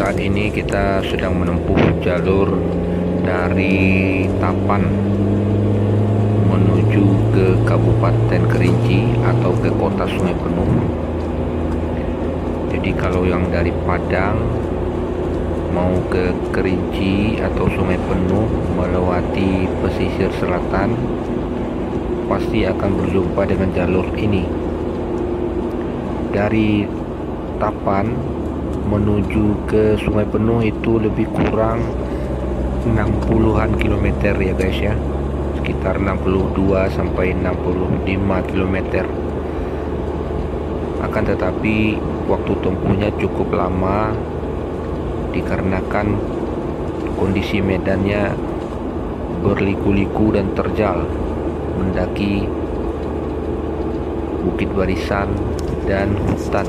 Saat ini kita sedang menempuh jalur dari Tapan menuju ke Kabupaten Kerinci atau ke Kota Sungai Penuh. Jadi kalau yang dari Padang mau ke Kerinci atau Sungai Penuh melewati pesisir selatan, pasti akan berjumpa dengan jalur ini. Dari Tapan menuju ke Sungai Penuh itu lebih kurang 60-an kilometer ya guys ya, sekitar 62 sampai 65 kilometer. Akan tetapi waktu tempuhnya cukup lama dikarenakan kondisi medannya berliku-liku dan terjal, mendaki bukit barisan dan hutan.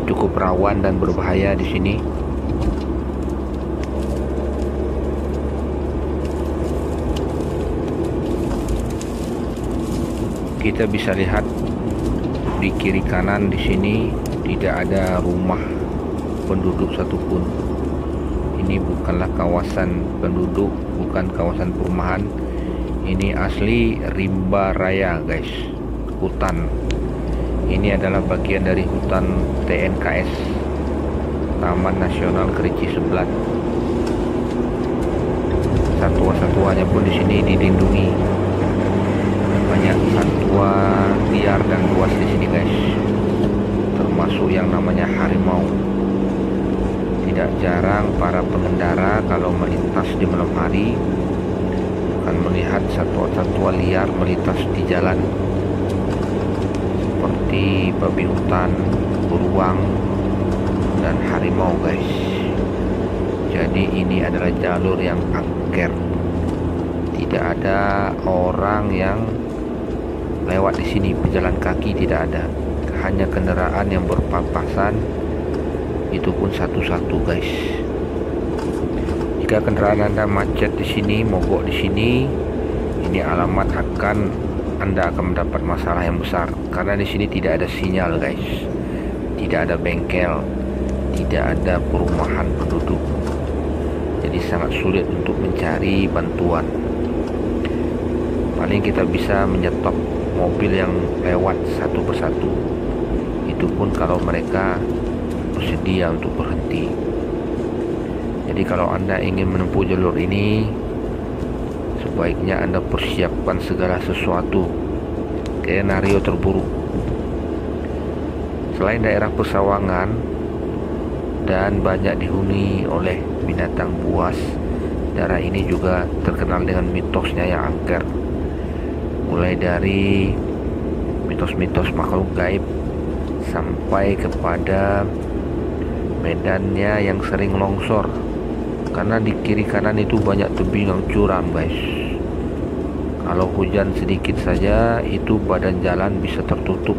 Cukup rawan dan berbahaya di sini. Kita bisa lihat di kiri kanan di sini tidak ada rumah penduduk satupun. Ini bukanlah kawasan penduduk, bukan kawasan perumahan. Ini asli rimba raya guys, hutan. Ini adalah bagian dari hutan TNKS, Taman Nasional Kerinci Seblat. Satwa-satwanya pun di sini dilindungi. Banyak satwa liar dan buas di sini guys, termasuk yang namanya harimau. Tidak jarang para pengendara kalau melintas di malam hari akan melihat satwa-satwa liar melintas di jalan, seperti babi hutan, beruang, dan harimau guys. Jadi ini adalah jalur yang angker, tidak ada orang yang lewat di sini, pejalan kaki tidak ada, hanya kendaraan yang berpapasan, itu pun satu-satu guys. Jika kendaraan Anda macet di sini, mogok di sini, ini alamat Anda akan mendapat masalah yang besar, karena di sini tidak ada sinyal guys, tidak ada bengkel, tidak ada perumahan penduduk. Jadi sangat sulit untuk mencari bantuan. Paling kita bisa menyetop mobil yang lewat satu persatu, itu pun kalau mereka bersedia untuk berhenti. Jadi kalau Anda ingin menempuh jalur ini, sebaiknya Anda persiapkan segala sesuatu, skenario terburuk. Selain daerah persawangan dan banyak dihuni oleh binatang buas, daerah ini juga terkenal dengan mitosnya yang angker. Mulai dari mitos-mitos makhluk gaib sampai kepada medannya yang sering longsor, karena di kiri kanan itu banyak tebing yang curam guys. Kalau hujan sedikit saja itu badan jalan bisa tertutup.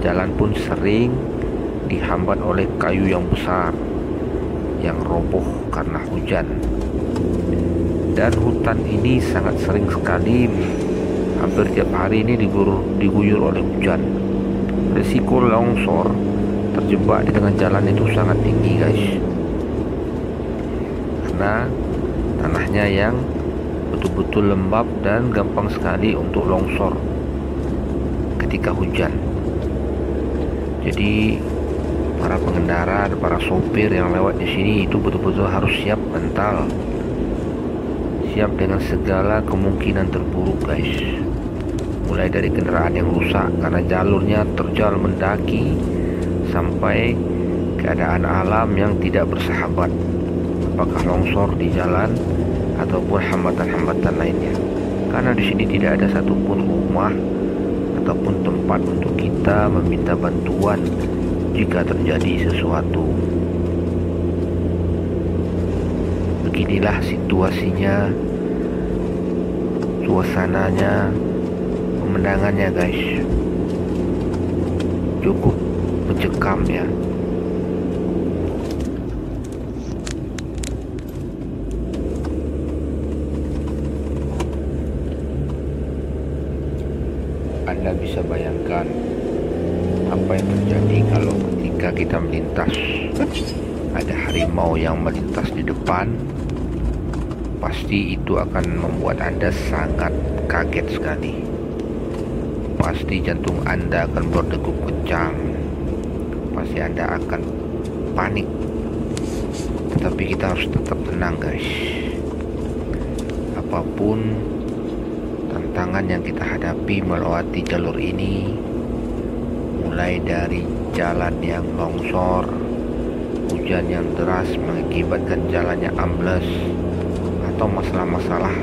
Jalan pun sering dihambat oleh kayu yang besar yang roboh karena hujan. Dan hutan ini sangat sering sekali, hampir tiap hari ini diguyur oleh hujan. Risiko longsor terjebak di tengah jalan itu sangat tinggi guys, karena tanahnya yang betul-betul lembab dan gampang sekali untuk longsor ketika hujan. Jadi para pengendara dan para sopir yang lewat di sini itu betul-betul harus siap mental, siap dengan segala kemungkinan terburuk guys. Mulai dari kendaraan yang rusak karena jalurnya terjal mendaki, sampai keadaan alam yang tidak bersahabat, apakah longsor di jalan ataupun hambatan-hambatan lainnya. Karena di sini tidak ada satupun rumah ataupun tempat untuk kita meminta bantuan jika terjadi sesuatu. Beginilah situasinya, suasananya, pemandangannya guys, cukup mencekam ya. Anda bisa bayangkan apa yang terjadi kalau ketika ketika kita melintas ada harimau yang melintas di depan, pasti itu akan membuat Anda sangat kaget sekali. Pasti jantung Anda akan berdegup kencang, pasti Anda akan panik. Tetapi kita harus tetap tenang guys. Apapun tantangan yang kita hadapi melewati jalur ini, mulai dari jalan yang longsor, hujan yang deras mengakibatkan jalannya ambles, atau masalah-masalah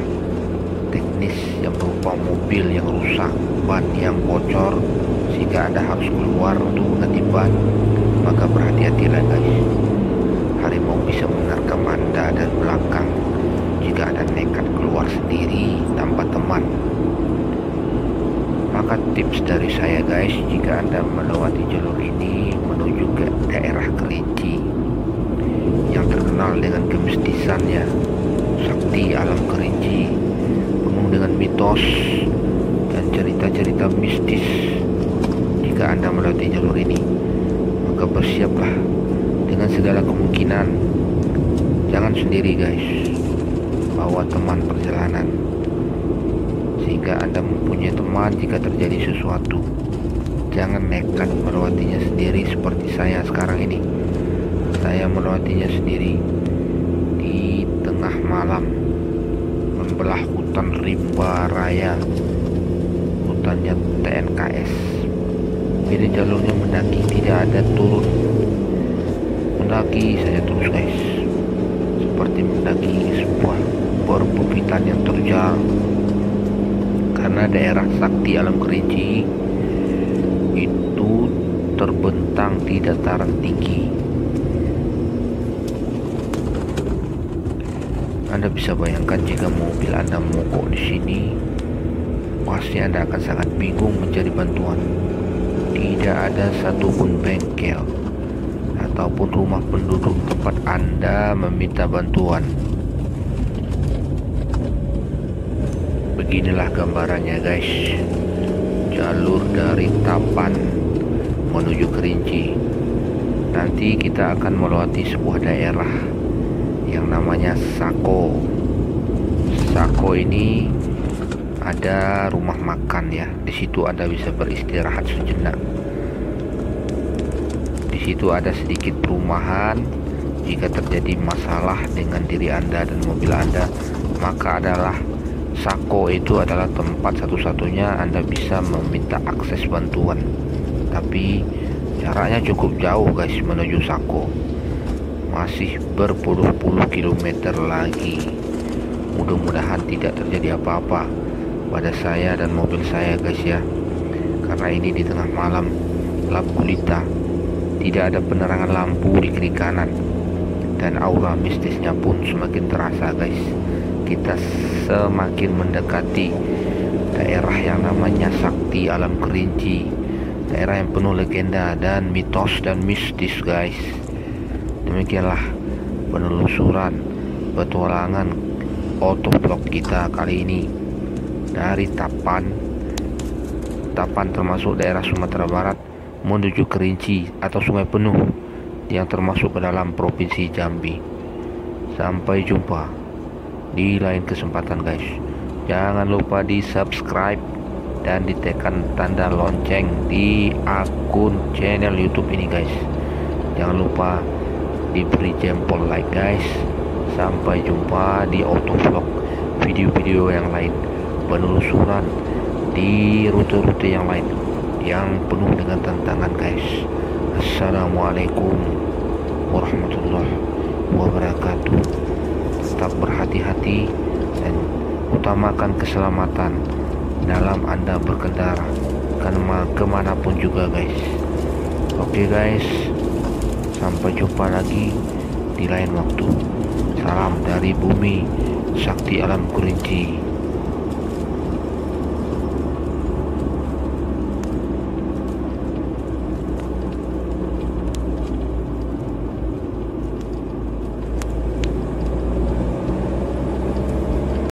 teknis yang berupa mobil yang rusak, ban yang bocor sehingga Anda harus keluar untuk mengganti ban, maka berhati-hatilah guys. Harimau bisa menerkam Anda dari belakang jika Anda nekat keluar sendiri tanpa teman. Maka tips dari saya guys, jika Anda melewati jalur ini menuju ke daerah Kerinci yang terkenal dengan kemistisannya, sakti alam Kerinci, penuh dengan mitos dan cerita-cerita mistis. Jika Anda melewati jalur ini, maka bersiaplah dengan segala kemungkinan. Jangan sendiri guys, bawa teman perjalanan sehingga Anda mempunyai teman jika terjadi sesuatu. Jangan nekat melewatinya sendiri seperti saya sekarang ini. Saya melewatinya sendiri di tengah malam, membelah hutan rimba raya, hutannya TNKS. Jadi jalurnya mendaki, tidak ada turun, mendaki saja terus guys, seperti mendaki sebuah perbukitan yang terjal. Karena daerah sakti alam Kerinci itu terbentang di dataran tinggi. Anda bisa bayangkan jika mobil Anda mogok di sini, pasti Anda akan sangat bingung mencari bantuan. Tidak ada satupun bengkel ataupun rumah penduduk tempat Anda meminta bantuan. Beginilah gambarannya guys, jalur dari Tapan menuju Kerinci. Nanti kita akan melewati sebuah daerah yang namanya Sako. Sako ini ada rumah makan ya. Di situ Anda bisa beristirahat sejenak. Di situ ada sedikit perumahan. Jika terjadi masalah dengan diri Anda dan mobil Anda, maka adalah Sako itu adalah tempat satu-satunya Anda bisa meminta akses bantuan. Tapi jaraknya cukup jauh guys menuju Sako. Masih berpuluh-puluh kilometer lagi. Mudah-mudahan tidak terjadi apa-apa pada saya dan mobil saya guys ya. Karena ini di tengah malam, gelap gulita, tidak ada penerangan lampu di kiri kanan, dan aura mistisnya pun semakin terasa guys. Kita semakin mendekati daerah yang namanya Sakti Alam Kerinci, daerah yang penuh legenda dan mitos dan mistis guys. Demikianlah penelusuran petualangan autovlog kita kali ini dari Tapan termasuk daerah Sumatera Barat menuju Kerinci atau Sungai Penuh yang termasuk ke dalam Provinsi Jambi. Sampai jumpa di lain kesempatan guys. Jangan lupa di subscribe dan ditekan tanda lonceng di akun channel YouTube ini guys. Jangan lupa diberi jempol like guys. Sampai jumpa di autovlog video-video yang lain, penelusuran di rute-rute yang lain yang penuh dengan tantangan guys. Assalamualaikum warahmatullahi wabarakatuh. Tetap berhati-hati dan utamakan keselamatan dalam Anda berkendara kemanapun juga guys. Oke guys, sampai jumpa lagi di lain waktu. Salam dari bumi Sakti Alam Kerinci.